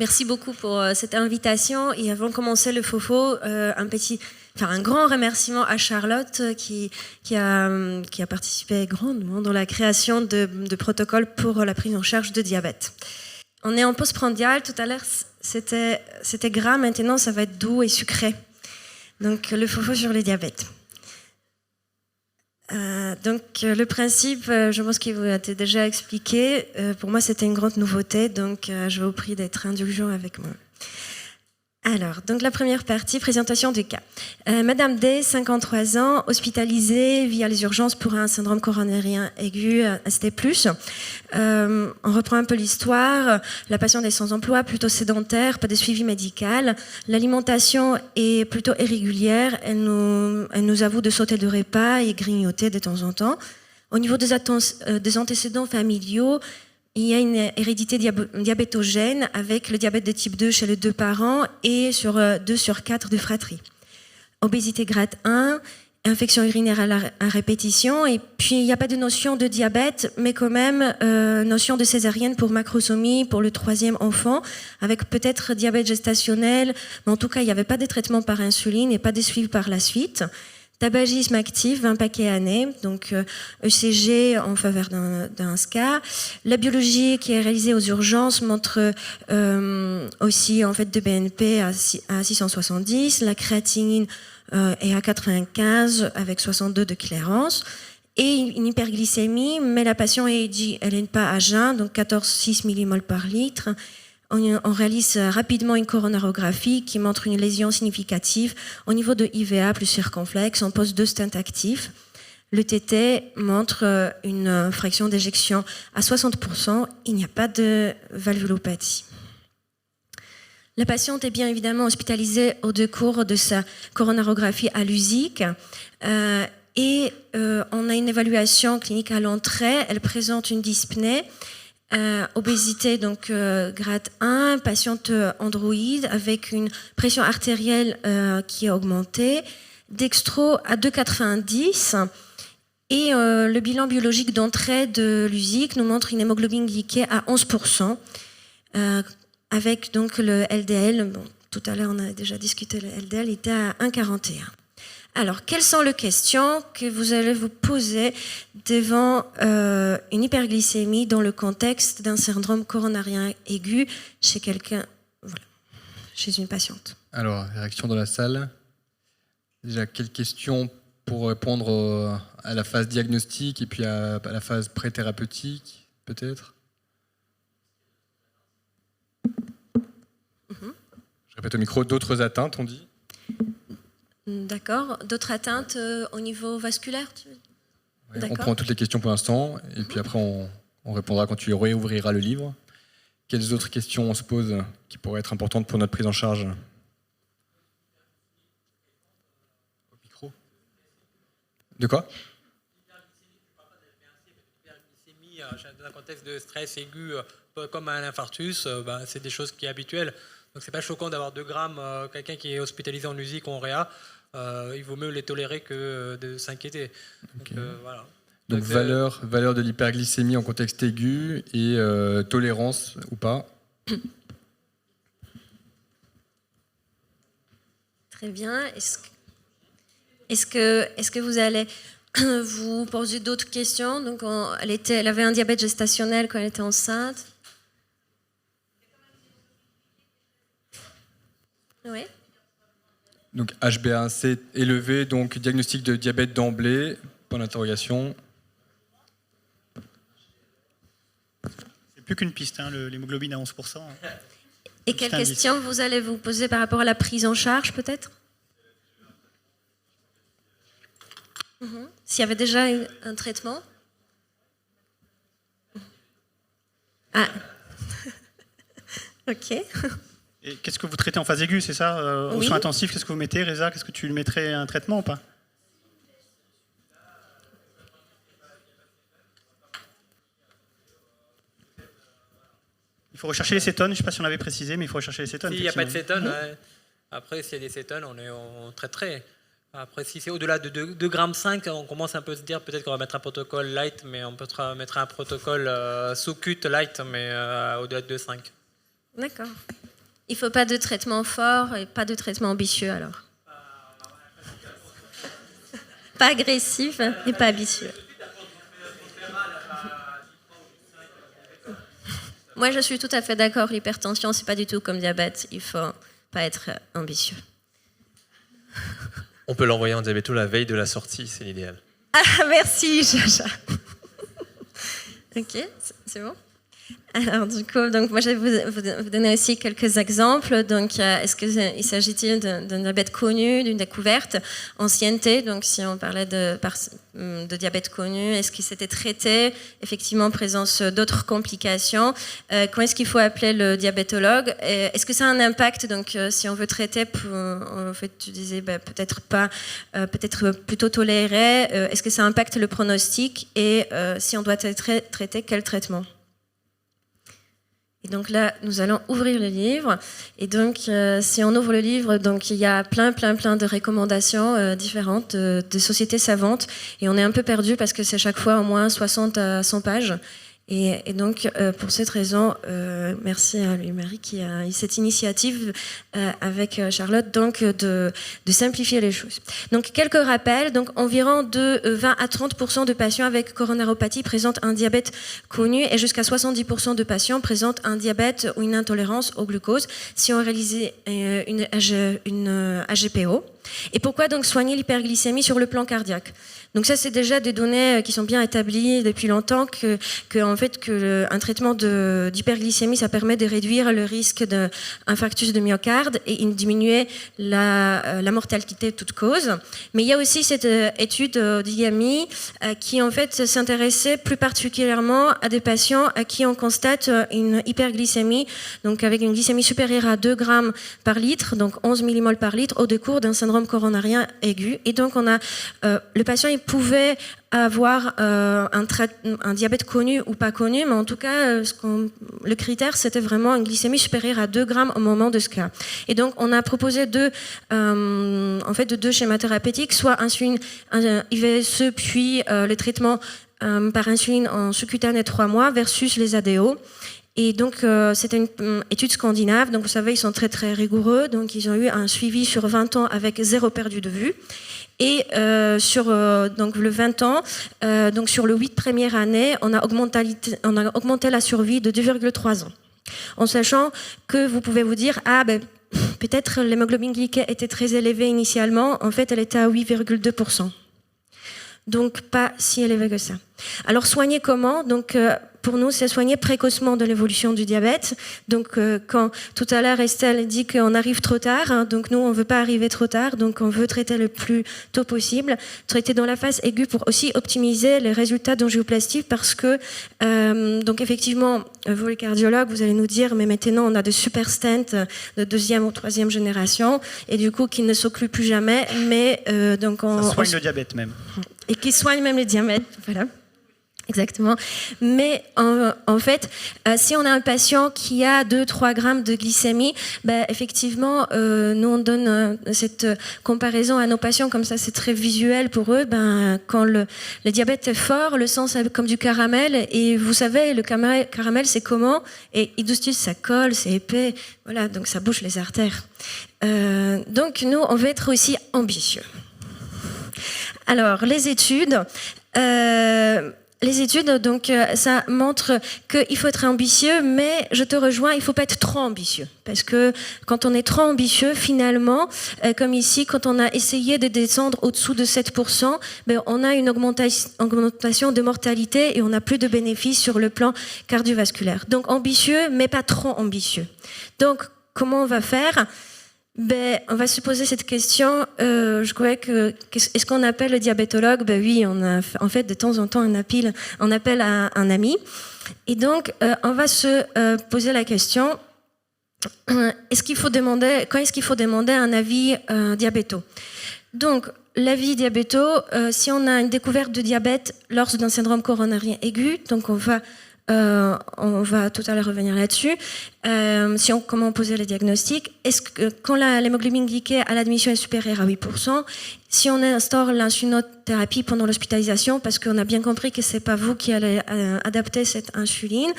Merci beaucoup pour cette invitation. Et avant de commencer le FOFO, un grand remerciement à Charlotte qui a participé grandement dans la création de protocoles pour la prise en charge de diabète. On est en postprandial. Tout à l'heure, c'était gras. Maintenant, ça va être doux et sucré. Donc, le FOFO sur le diabète. Le principe, je pense qu'il vous a été déjà expliqué. Pour moi, c'était une grande nouveauté, donc je vous prie d'être indulgent avec moi. Alors, donc la première partie, présentation du cas. Madame D, 53 ans, hospitalisée via les urgences pour un syndrome coronarien aigu, ST+. On reprend un peu l'histoire. La patiente est sans emploi, plutôt sédentaire, pas de suivi médical. L'alimentation est plutôt irrégulière. Elle nous avoue de sauter de repas et grignoter de temps en temps. Au niveau des antécédents familiaux, il y a une hérédité diabétogène avec le diabète de type 2 chez les 2 parents et sur 2 sur 4 de fratrie. Obésité grade 1, infection urinaire à répétition, et puis il n'y a pas de notion de diabète, mais quand même notion de césarienne pour macrosomie pour le 3e enfant, avec peut-être diabète gestationnel, mais en tout cas il n'y avait pas de traitement par insuline et pas de suivi par la suite. Tabagisme actif, 20 paquets années, donc ECG en faveur d'un SCA. La biologie qui est réalisée aux urgences montre aussi en fait de BNP à 670, la créatinine est à 95 avec 62 de clairance et une hyperglycémie, mais la patiente elle n'est pas à jeun, donc 14,6 mmol par litre. On réalise rapidement une coronarographie qui montre une lésion significative au niveau de IVA plus circonflexe. On pose 2 stents actifs. Le TT montre une fraction d'éjection à 60%. Il n'y a pas de valvulopathie. La patiente est bien évidemment hospitalisée au cours de sa coronarographie à l'USIC. On a une évaluation clinique à l'entrée. Elle présente une dyspnée. Obésité donc grade 1, patiente androïde avec une pression artérielle qui est augmentée, dextro à 2,90 et le bilan biologique d'entrée de l'USIC nous montre une hémoglobine glyquée à 11%, avec donc le LDL, bon, tout à l'heure on a déjà discuté, le LDL était à 1,41. Alors, quelles sont les questions que vous allez vous poser devant une hyperglycémie dans le contexte d'un syndrome coronarien aigu chez quelqu'un, voilà, chez une patiente? Alors, réaction dans la salle. Déjà, quelles questions pour répondre à la phase diagnostique et puis à la phase pré-thérapeutique, peut-être? Je répète au micro, d'autres atteintes, on dit? D'accord. D'autres atteintes au niveau vasculaire? On prend toutes les questions pour l'instant, et puis après on répondra quand tu réouvriras le livre. Quelles autres questions on se pose qui pourraient être importantes pour notre prise en charge? Au micro. De quoi? Dans un contexte de stress aigu, comme un infarctus, c'est des choses qui sont habituelles. Donc c'est pas choquant d'avoir 2 grammes, quelqu'un qui est hospitalisé en USIC ou en réa. Il vaut mieux les tolérer que de s'inquiéter. Okay. Voilà. Donc valeur de l'hyperglycémie en contexte aigu et tolérance ou pas. Très bien. Est-ce que vous allez vous poser d'autres questions? Donc elle avait un diabète gestationnel quand elle était enceinte. Oui. Donc HbA1c élevé, donc diagnostic de diabète d'emblée, point d'interrogation. C'est plus qu'une piste, hein, l'hémoglobine à 11%. Et quelles questions vous allez vous poser par rapport à la prise en charge, peut-être? S'il y avait déjà un traitement? Ah. Ok. Et qu'est-ce que vous traitez en phase aiguë, c'est ça? Aux oui. soins intensifs, qu'est-ce que vous mettez, Reza? Qu'est-ce que tu lui mettrais un traitement ou pas? Il faut rechercher les cétones, je ne sais pas si on l'avait précisé, mais il faut rechercher les cétones. S'il n'y a pas de cétones, ouais. Après, s'il y a des cétones, on traiterait. Après, si c'est au-delà de 2,5 grammes, on commence un peu à se dire peut-être qu'on va mettre un protocole light, mais on peut mettre un protocole sous-cut light, mais au-delà de 2,5. D'accord. Il ne faut pas de traitement fort et pas de traitement ambitieux alors. Pas agressif et pas ambitieux. Moi, je suis tout à fait d'accord. L'hypertension, c'est pas du tout comme diabète. Il faut pas être ambitieux. On peut l'envoyer en diabéto la veille de la sortie, c'est l'idéal. Ah, merci, Jaja. Ok, c'est bon. Alors, du coup, donc, moi, je vais vous donner aussi quelques exemples. Donc, est-ce qu'il s'agit-il d'un diabète connu, d'une découverte, ancienneté? Donc, si on parlait de diabète connu, est-ce qu'il s'était traité? Effectivement, présence d'autres complications. Quand est-ce qu'il faut appeler le diabétologue? Est-ce que ça a un impact? Donc, si on veut traiter, en fait, tu disais peut-être pas, peut-être plutôt toléré. Est-ce que ça impacte le pronostic? Et si on doit traiter, quel traitement? Et donc là, nous allons ouvrir le livre. Et donc, si on ouvre le livre, donc il y a plein de recommandations différentes de sociétés savantes. Et on est un peu perdu parce que c'est chaque fois au moins 60 à 100 pages. Et donc, pour cette raison, merci à Louis-Marie qui a eu cette initiative avec Charlotte donc de simplifier les choses. Donc, quelques rappels. Donc, environ de 20 à 30% de patients avec coronaropathie présentent un diabète connu et jusqu'à 70% de patients présentent un diabète ou une intolérance au glucose si on réalisait une AGPO. Et pourquoi donc soigner l'hyperglycémie sur le plan cardiaque? Donc ça, c'est déjà des données qui sont bien établies depuis longtemps un traitement d'hyperglycémie, ça permet de réduire le risque d'infarctus de myocarde et de diminuer la mortalité de toute cause. Mais il y a aussi cette étude d'IAMI qui en fait s'intéressait plus particulièrement à des patients à qui on constate une hyperglycémie, donc avec une glycémie supérieure à 2 grammes par litre, donc 11 millimoles par litre, au décours d'un syndrome coronarien aigu. Et donc le patient il pouvait avoir un diabète connu ou pas connu, mais en tout cas, le critère, c'était vraiment une glycémie supérieure à 2 grammes au moment de ce cas. Et donc, on a proposé deux schémas thérapeutiques, soit insuline IVSE, puis le traitement par insuline en sous-cutané 3 mois versus les ADO. Et donc, c'était une étude scandinave. Donc, vous savez, ils sont très, très rigoureux. Donc, ils ont eu un suivi sur 20 ans avec 0 perdu de vue. Et sur donc le 20 ans, donc sur le 8 premières années, on a augmenté la survie de 2,3 ans. En sachant que vous pouvez vous dire, peut-être l'hémoglobine glyquée était très élevée initialement. En fait, elle était à 8,2%. Donc, pas si élevée que ça. Alors, soigner comment? Donc, pour nous, c'est soigner précocement de l'évolution du diabète. Donc, quand tout à l'heure Estelle dit qu'on arrive trop tard, donc nous, on ne veut pas arriver trop tard, donc on veut traiter le plus tôt possible, traiter dans la phase aiguë pour aussi optimiser les résultats d'angioplastie parce que, donc effectivement, vous les cardiologues, vous allez nous dire, mais maintenant, on a de super stents de 2e ou 3e génération et du coup, qui ne s'occluent plus jamais, mais donc ça soigne le diabète même. Et qui soigne même le diabète, voilà. Exactement. Mais en fait, si on a un patient qui a 2-3 grammes de glycémie, effectivement, nous on donne cette comparaison à nos patients, comme ça c'est très visuel pour eux. Quand le diabète est fort, le sang c'est comme du caramel, et vous savez, le caramel c'est comment? Et idustus ça colle, c'est épais, voilà, donc ça bouche les artères. Donc nous, on veut être aussi ambitieux. Alors, les études... donc, ça montre qu'il faut être ambitieux, mais je te rejoins, il ne faut pas être trop ambitieux. Parce que quand on est trop ambitieux, finalement, comme ici, quand on a essayé de descendre au-dessous de 7%, on a une augmentation de mortalité et on n'a plus de bénéfices sur le plan cardiovasculaire. Donc, ambitieux, mais pas trop ambitieux. Donc, comment on va faire ? On va se poser cette question. Je crois est-ce qu'on appelle le diabétologue? Oui, en fait, de temps en temps, on appelle à un ami. Et donc, on va se poser la question, quand est-ce qu'il faut demander un avis diabéto? Donc, l'avis diabéto, si on a une découverte de diabète lors d'un syndrome coronarien aigu, donc on va tout à l'heure revenir là-dessus. Comment poser le diagnostic? Est-ce que quand l'hémoglobine glyquée à l'admission est supérieure à 8%, si on instaure l'insulinothérapie pendant l'hospitalisation, parce qu'on a bien compris que c'est pas vous qui allez adapter cette insuline,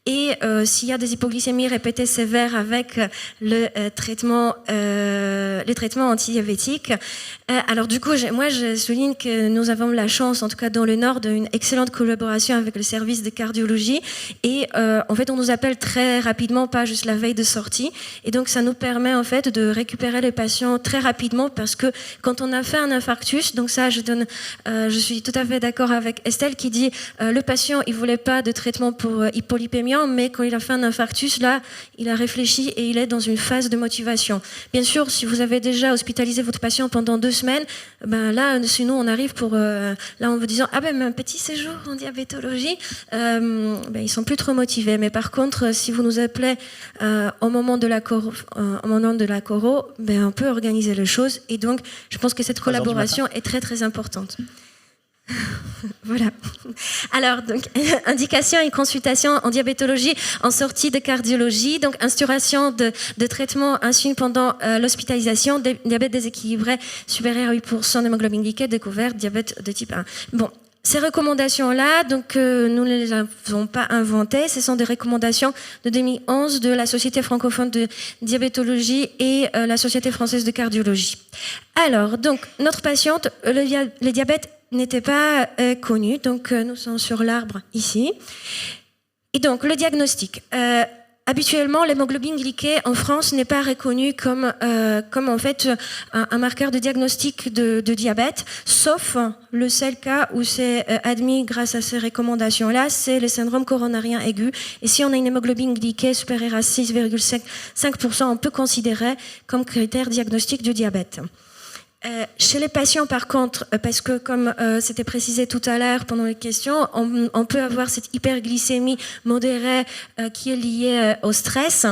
Et s'il y a des hypoglycémies répétées sévères avec les traitements antidiabétiques, alors du coup, moi je souligne que nous avons la chance, en tout cas dans le Nord, d'une excellente collaboration avec le service de cardiologie. Et en fait, on nous appelle très rapidement, pas juste la veille de sortie. Et donc, ça nous permet en fait de récupérer les patients très rapidement, parce que quand on a fait un infarctus, donc ça, je suis tout à fait d'accord avec Estelle qui dit le patient, il voulait pas de traitement pour hypolipémiant, mais quand il a fait un infarctus, là, il a réfléchi et il est dans une phase de motivation. Bien sûr, si vous avez déjà hospitalisé votre patient pendant 2 semaines, ben là, sinon on arrive là en vous disant mais un petit séjour en diabétologie, ils sont plus trop motivés. Mais par contre, si vous nous appelez au moment de la coro, on peut organiser les choses. Et donc, je pense que cette collaboration est très très importante. Voilà. Alors, donc, indication et consultation en diabétologie en sortie de cardiologie, donc instauration de traitement insuline pendant l'hospitalisation, diabète déséquilibré supérieur à 8% d'hémoglobine glycée, découverte, diabète de type 1. Bon. Ces recommandations-là, donc nous ne les avons pas inventées, ce sont des recommandations de 2011 de la Société francophone de diabétologie et la Société française de cardiologie. Alors, donc, notre patiente, le diabète n'était pas connu, donc nous sommes sur l'arbre ici. Et donc, le diagnostic. Habituellement, l'hémoglobine glycée en France n'est pas reconnue comme en fait un marqueur de diagnostic de diabète, sauf le seul cas où c'est admis grâce à ces recommandations-là, c'est le syndrome coronarien aigu. Et si on a une hémoglobine glycée supérieure à 6,5%, on peut considérer comme critère diagnostic du diabète. Chez les patients, par contre, parce que comme c'était précisé tout à l'heure pendant les questions, on peut avoir cette hyperglycémie modérée qui est liée au stress.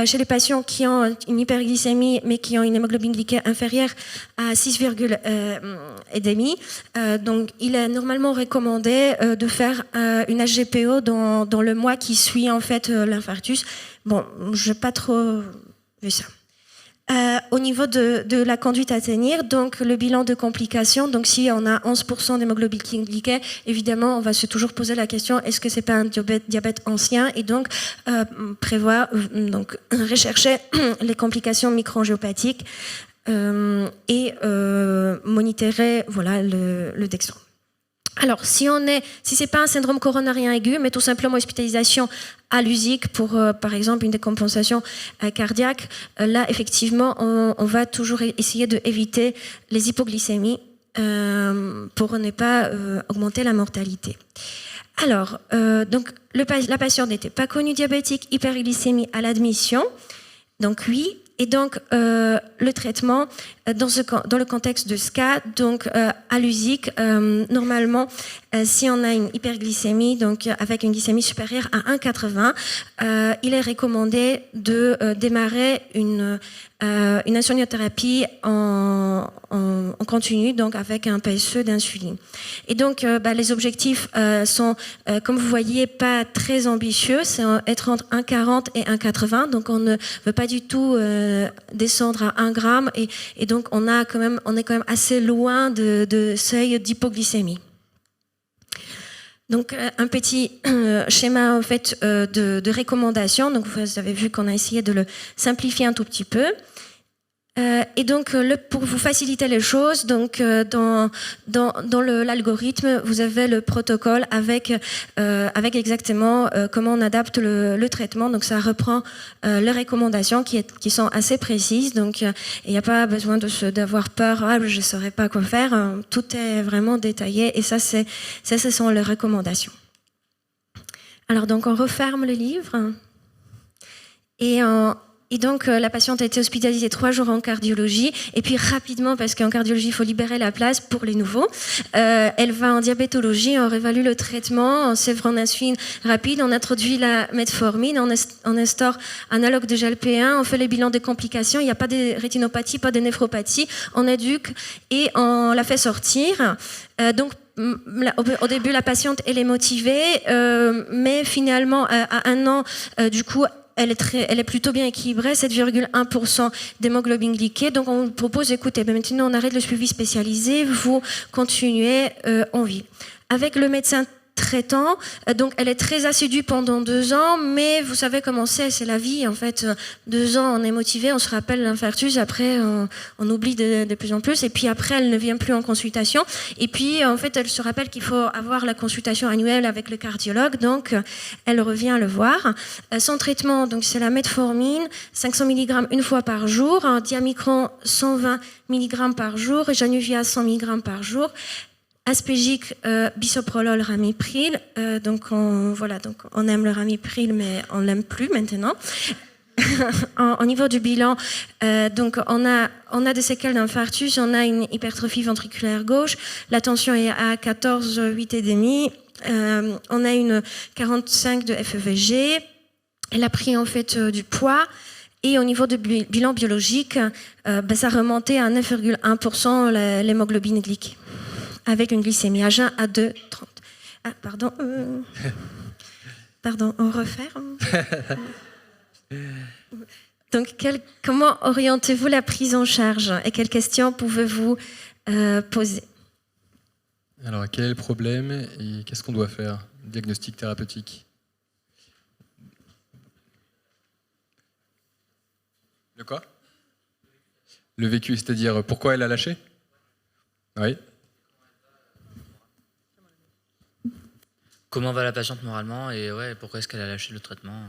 Chez les patients qui ont une hyperglycémie mais qui ont une hémoglobine glycée inférieure à 6,5, donc il est normalement recommandé de faire une HGPO dans le mois qui suit en fait l'infarctus. Bon, je n'ai pas trop vu ça. Au niveau de la conduite à tenir, donc le bilan de complications, donc si on a 11% d'hémoglobine glycée, évidemment on va se toujours poser la question, est-ce que c'est pas un diabète ancien, et donc prévoir, donc rechercher les complications microangiopathiques et monitorer le dextran. Alors, si c'est pas un syndrome coronarien aigu, mais tout simplement hospitalisation à l'USIC pour, par exemple, une décompensation cardiaque, là, effectivement, on va toujours essayer d'éviter les hypoglycémies pour ne pas augmenter la mortalité. Alors, donc, la patiente n'était pas connue diabétique, hyperglycémie à l'admission, donc oui. Et donc, le traitement, dans le contexte de SCA, donc à l'USIC, normalement, si on a une hyperglycémie, donc avec une glycémie supérieure à 1,80, il est recommandé de démarrer une insulinothérapie en continu, donc avec un PSE d'insuline. Et donc, les objectifs sont, comme vous voyez, pas très ambitieux, c'est être entre 1,40 et 1,80, donc on ne veut pas du tout descendre à 1 gramme, et donc on est quand même assez loin de seuil d'hypoglycémie. Donc un petit schéma en fait de recommandations. Donc vous avez vu qu'on a essayé de le simplifier un tout petit peu. Et donc, pour vous faciliter les choses, donc dans l'algorithme, vous avez le protocole avec exactement comment on adapte le traitement. Donc, ça reprend les recommandations qui sont assez précises. Donc, il n'y a pas besoin d'avoir peur. Je ne saurais pas quoi faire. Tout est vraiment détaillé. Et ça, ce sont les recommandations. Alors, donc, on referme le livre et donc, la patiente a été hospitalisée 3 jours en cardiologie. Et puis, rapidement, parce qu'en cardiologie, il faut libérer la place pour les nouveaux, elle va en diabétologie, on réévalue le traitement, on sèvre en insuline rapide, on introduit la metformine, on instaure un analogue de GLP-1, on fait les bilans des complications, il n'y a pas de rétinopathie, pas de néphropathie, on éduque et on la fait sortir. Donc, au début, la patiente, elle est motivée, mais finalement, à 1 an, du coup, elle est plutôt bien équilibrée, 7,1% d'hémoglobine glycée. Donc on vous propose, écoutez, maintenant on arrête le suivi spécialisé, vous continuez en vie. Avec le médecin traitant, donc elle est très assidue pendant 2 ans, mais vous savez comment c'est la vie en fait. 2 ans, on est motivé, on se rappelle l'infarctus, après on oublie de plus en plus, et puis après elle ne vient plus en consultation, et puis en fait elle se rappelle qu'il faut avoir la consultation annuelle avec le cardiologue, donc elle revient le voir. Son traitement, donc c'est la metformine, 500 mg une fois par jour, un Diamicron 120 mg par jour, et Januvia 100 mg par jour. Aspégique, bisoprolol, ramipril. Donc on aime le ramipril, mais on l'aime plus maintenant. Au niveau du bilan, donc on a des séquelles d'infarctus, on a une hypertrophie ventriculaire gauche, la tension est à 14, 8,5, on a une 45 de FEVG, elle a pris en fait du poids. Et au niveau du bilan biologique, ça remontait à 9,1% l'hémoglobine glyquée, avec une glycémie à jeun à 2,30. Ah, pardon. Pardon, on refaire. Donc, comment orientez-vous la prise en charge et quelles questions pouvez-vous poser? Alors, quel est le problème et qu'est-ce qu'on doit faire? Diagnostic thérapeutique. Le quoi? Le vécu, c'est-à-dire pourquoi elle a lâché? Oui. Comment va la patiente moralement et pourquoi est-ce qu'elle a lâché le traitement?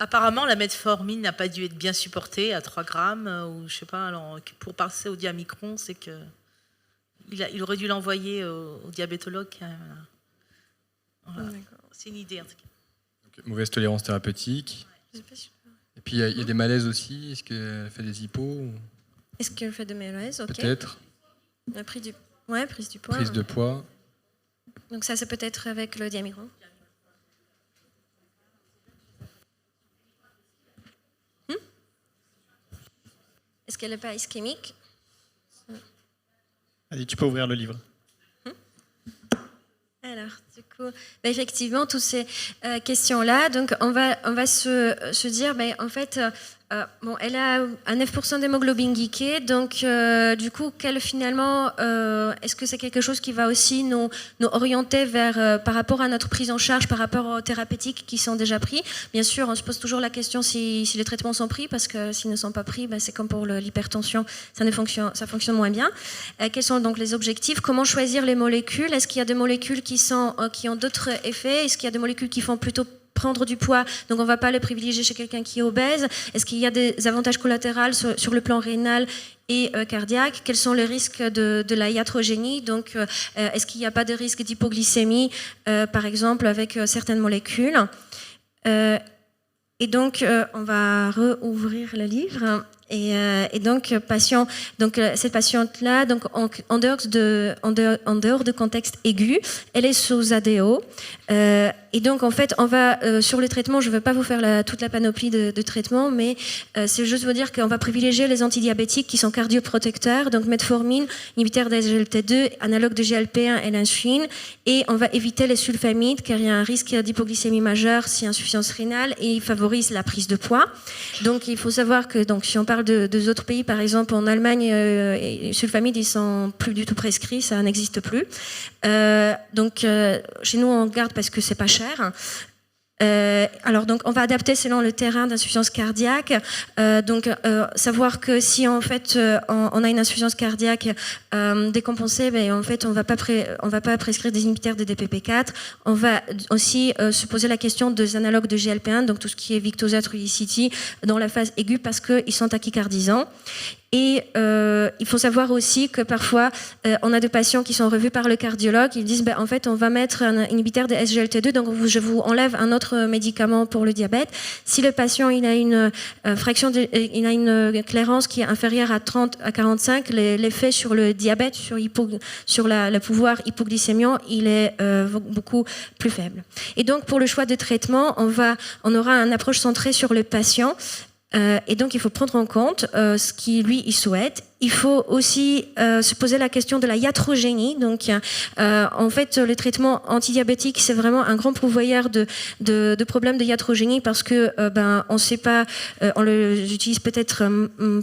Apparemment, la metformine n'a pas dû être bien supportée à 3 grammes, ou je sais pas. Alors, pour passer au Diamicron, c'est que il aurait dû l'envoyer au diabétologue. Voilà. C'est une idée en tout cas. Okay. Mauvaise tolérance thérapeutique. Et puis il y a des malaises aussi. Est-ce qu'elle fait des hypos? Est-ce qu'elle fait des malaises? Okay. Peut-être. Prise du poids. Prise de poids. Donc ça, c'est peut-être avec le Diamicron. Est-ce qu'elle n'est pas ischémique? Allez, tu peux ouvrir le livre. Alors, du coup, effectivement, toutes ces questions-là, donc on va se dire, en fait, elle a à 9% d'hémoglobine glyquée, donc du coup, finalement, est-ce que c'est quelque chose qui va aussi nous orienter vers, par rapport à notre prise en charge, par rapport aux thérapeutiques qui sont déjà pris? Bien sûr, on se pose toujours la question si les traitements sont pris, parce que s'ils ne sont pas pris, c'est comme pour l'hypertension, ça fonctionne moins bien. Quels sont donc les objectifs? Comment choisir les molécules? Est-ce qu'il y a des molécules qui ont d'autres effets? Est-ce qu'il y a des molécules qui font plutôt prendre du poids, donc on ne va pas le privilégier chez quelqu'un qui est obèse? Est-ce qu'il y a des avantages collatéraux sur le plan rénal et cardiaque? Quels sont les risques de la iatrogénie? Donc, est-ce qu'il n'y a pas de risque d'hypoglycémie, par exemple, avec certaines molécules? Et donc, on va rouvrir le livre. Et donc, cette patiente-là, donc en dehors de contexte aigu, elle est sous ADO. Et donc, en fait, on va sur le traitement. Je ne veux pas vous faire toute la panoplie de traitements, mais c'est juste vous dire qu'on va privilégier les antidiabétiques qui sont cardioprotecteurs, donc metformine, inhibiteur de SGLT2, analogue de GLP1 et l'insuline. Et on va éviter les sulfamides, car il y a un risque d'hypoglycémie majeure si insuffisance rénale, et il favorise la prise de poids. Donc, il faut savoir que si on parle de autres pays, par exemple en Allemagne, les sulfamides, ils sont plus du tout prescrits, ça n'existe plus. Donc, chez nous, on garde parce que c'est pas cher. Alors donc on va adapter selon le terrain d'insuffisance cardiaque. Savoir que si en fait on a une insuffisance cardiaque décompensée, en fait on va pas prescrire des inhibiteurs de DPP4. On va aussi se poser la question des analogues de GLP1, donc tout ce qui est Victoza, Trulicity, dans la phase aiguë parce qu'ils sont tachycardisants. Et il faut savoir aussi que parfois, on a des patients qui sont revus par le cardiologue, ils disent en fait on va mettre un inhibiteur de SGLT2, donc je vous enlève un autre médicament pour le diabète. Si le patient il a une il a une clairance qui est inférieure à 30 à 45, l'effet sur le diabète, sur le pouvoir hypoglycémiant, il est beaucoup plus faible. Et donc pour le choix de traitement, on aura une approche centrée sur le patient. Et donc il faut prendre en compte ce qu'il lui il souhaite il faut aussi se poser la question de la iatrogénie. Donc, en fait, le traitement antidiabétique, c'est vraiment un grand pourvoyeur de problèmes de iatrogénie parce que on ne sait pas, on l'utilise peut-être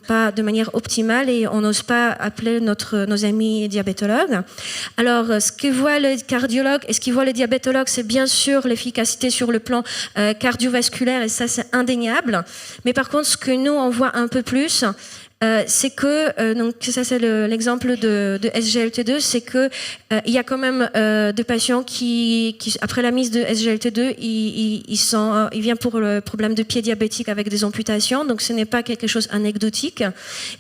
pas de manière optimale et on n'ose pas appeler nos amis diabétologues. Alors, ce que voit le cardiologue et ce qu'il voit le diabétologue, c'est bien sûr l'efficacité sur le plan cardiovasculaire et ça, c'est indéniable. Mais par contre, ce que nous, on voit un peu plus, c'est que, donc ça c'est l'exemple de SGLT2, c'est que il y a quand même des patients qui après la mise de SGLT2, ils viennent pour le problème de pied diabétique avec des amputations, donc ce n'est pas quelque chose anecdotique.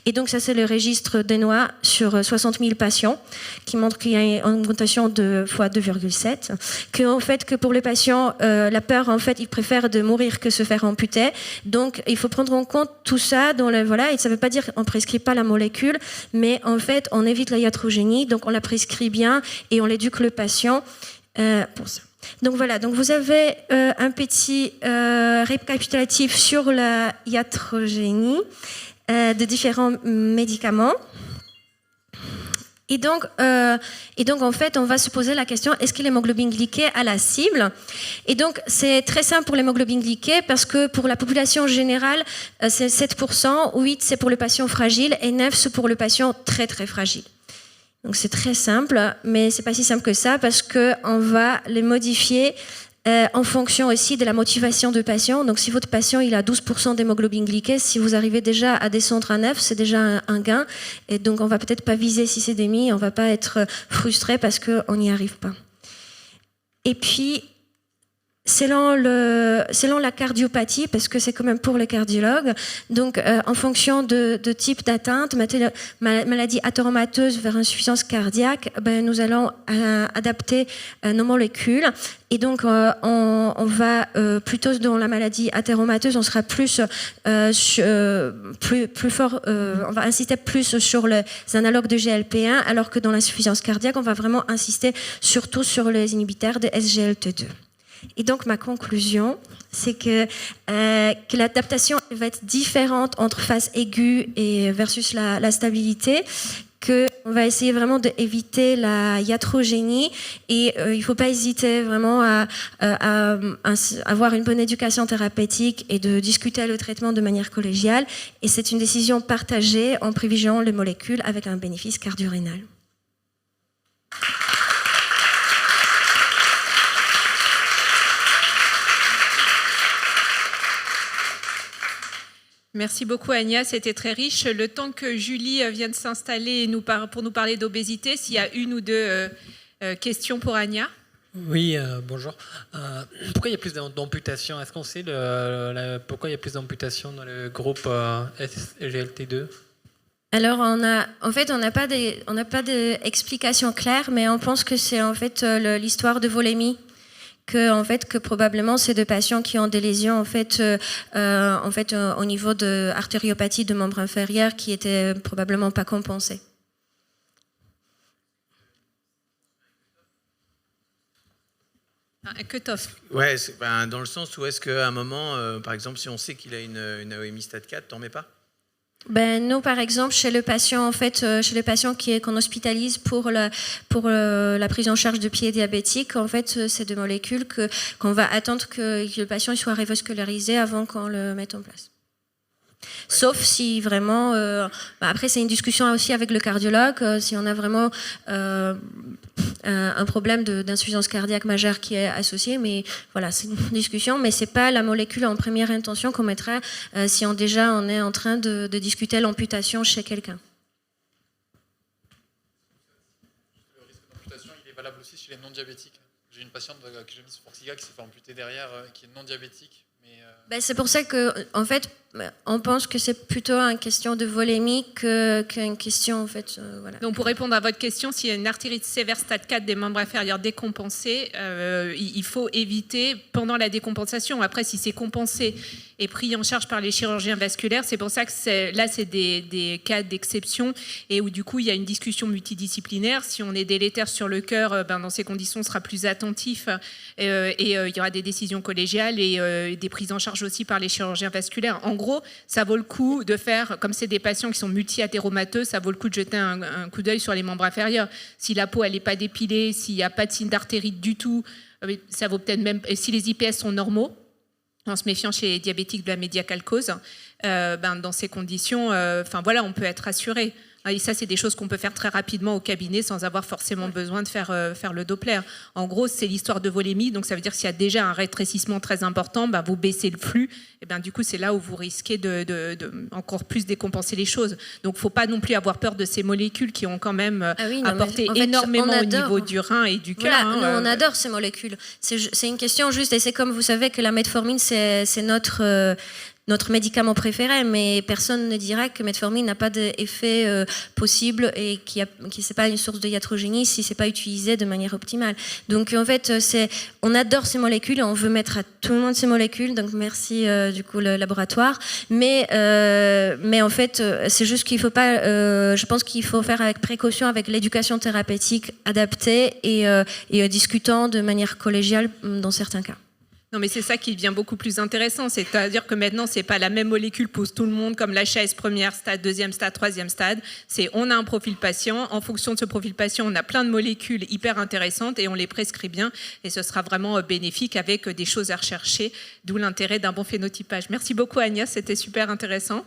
Et donc ça c'est le registre danois sur 60 000 patients qui montre qu'il y a une augmentation de fois 2,7, que pour les patients, la peur en fait, ils préfèrent de mourir que se faire amputer. Donc il faut prendre en compte tout ça et ça veut pas dire on prescrit pas la molécule, mais en fait, on évite la iatrogénie, donc on la prescrit bien et on éduque le patient pour ça. Donc voilà, donc vous avez un petit récapitulatif sur la iatrogénie de différents médicaments. Et donc, en fait, on va se poser la question, est-ce que l'hémoglobine glyquée a la cible? Et donc, c'est très simple pour l'hémoglobine glyquée parce que pour la population générale, c'est 7%, 8% c'est pour le patient fragile et 9% c'est pour le patient très, très fragile. Donc, c'est très simple, mais c'est pas si simple que ça parce qu'on va les modifier en fonction aussi de la motivation du patient. Donc, si votre patient il a 12% d'hémoglobine glyquée, si vous arrivez déjà à descendre à 9, c'est déjà un gain. Et donc, on va peut-être pas viser sycédémie, on va pas être frustré parce qu'on n'y arrive pas. Et puis, selon la cardiopathie, parce que c'est quand même pour les cardiologues, donc en fonction de type d'atteinte, maladie athéromateuse vers insuffisance cardiaque, nous allons adapter nos molécules. Et donc, on va plutôt dans la maladie athéromateuse, on sera plus fort, on va insister plus sur les analogues de GLP-1, alors que dans l'insuffisance cardiaque, on va vraiment insister surtout sur les inhibiteurs de SGLT2. Et donc, ma conclusion, c'est que l'adaptation va être différente entre phase aiguë et versus la stabilité, qu'on va essayer vraiment d'éviter la iatrogénie et il ne faut pas hésiter vraiment à avoir une bonne éducation thérapeutique et de discuter le traitement de manière collégiale. Et c'est une décision partagée en privilégiant les molécules avec un bénéfice cardio-rénal. Merci beaucoup Ania, c'était très riche. Le temps que Julie vient de s'installer pour nous parler d'obésité, s'il y a une ou deux questions pour Ania. Oui, bonjour. Pourquoi il y a plus d'amputations? Est-ce qu'on sait pourquoi il y a plus d'amputations dans le groupe SGLT2? Alors, on n'a pas d'explication claire, mais on pense que c'est en fait l'histoire de volémie. Que probablement c'est des patients qui ont des lésions au niveau de artériopathie de membres inférieurs qui étaient probablement pas compensées. Un cut-off. Ouais, dans le sens où est-ce qu'à un moment, par exemple, si on sait qu'il a une AOMI stade 4, t'en mets pas? Nous, par exemple, chez le patient qu'on hospitalise pour la prise en charge de pied diabétique, en fait, c'est des molécules qu'on va attendre que le patient soit revascularisé avant qu'on le mette en place. Sauf si vraiment... après, c'est une discussion aussi avec le cardiologue. Si on a vraiment un problème d'insuffisance cardiaque majeure qui est associé, mais voilà, c'est une discussion, mais c'est pas la molécule en première intention qu'on mettra si on est en train de discuter l'amputation chez quelqu'un. Le risque d'amputation, il est valable aussi chez les non-diabétiques. J'ai une patiente que j'ai mise sur Forxiga qui s'est fait amputer derrière, qui est non-diabétique. C'est pour ça qu'en fait, on pense que c'est plutôt une question de volémie qu'une question, en fait, voilà. Donc, pour répondre à votre question, s'il y a une artérite sévère stade 4 des membres inférieurs décompensée, il faut éviter pendant la décompensation. Après, si c'est compensé est pris en charge par les chirurgiens vasculaires. C'est pour ça que c'est des cas d'exception et où du coup il y a une discussion multidisciplinaire. Si on est délétère sur le cœur, dans ces conditions on sera plus attentif et il y aura des décisions collégiales et des prises en charge aussi par les chirurgiens vasculaires. En gros, ça vaut le coup de faire, comme c'est des patients qui sont multi-athéromateux, ça vaut le coup de jeter un coup d'œil sur les membres inférieurs. Si la peau elle n'est pas dépilée, s'il n'y a pas de signe d'artérite du tout, ça vaut peut-être même, et si les IPS sont normaux, en se méfiant chez les diabétiques de la médiacalcose, dans ces conditions, on peut être assuré. Et ça, c'est des choses qu'on peut faire très rapidement au cabinet sans avoir forcément besoin de faire le Doppler. En gros, c'est l'histoire de volémie. Donc, ça veut dire que s'il y a déjà un rétrécissement très important, vous baissez le flux. Et du coup, c'est là où vous risquez de encore plus décompenser les choses. Donc, il ne faut pas non plus avoir peur de ces molécules qui ont quand même apporté énormément au niveau du rein et du cœur. Voilà, nous, on adore ces molécules. C'est une question juste, et c'est comme vous savez que la metformine, c'est notre médicament préféré, mais personne ne dira que metformine n'a pas d'effet possible et qui c'est pas une source de iatrogénie si c'est pas utilisé de manière optimale. Donc en fait, on adore ces molécules et on veut mettre à tout le monde ces molécules. Donc merci du coup le laboratoire. Mais en fait, c'est juste qu'il faut pas. Je pense qu'il faut faire avec précaution, avec l'éducation thérapeutique adaptée et discutant de manière collégiale dans certains cas. Non, mais c'est ça qui devient beaucoup plus intéressant. C'est-à-dire que maintenant, c'est pas la même molécule pour tout le monde, comme l'HAS première stade, deuxième stade, troisième stade. On a un profil patient. En fonction de ce profil patient, on a plein de molécules hyper intéressantes et on les prescrit bien. Et ce sera vraiment bénéfique avec des choses à rechercher, d'où l'intérêt d'un bon phénotypage. Merci beaucoup, Agnès. C'était super intéressant.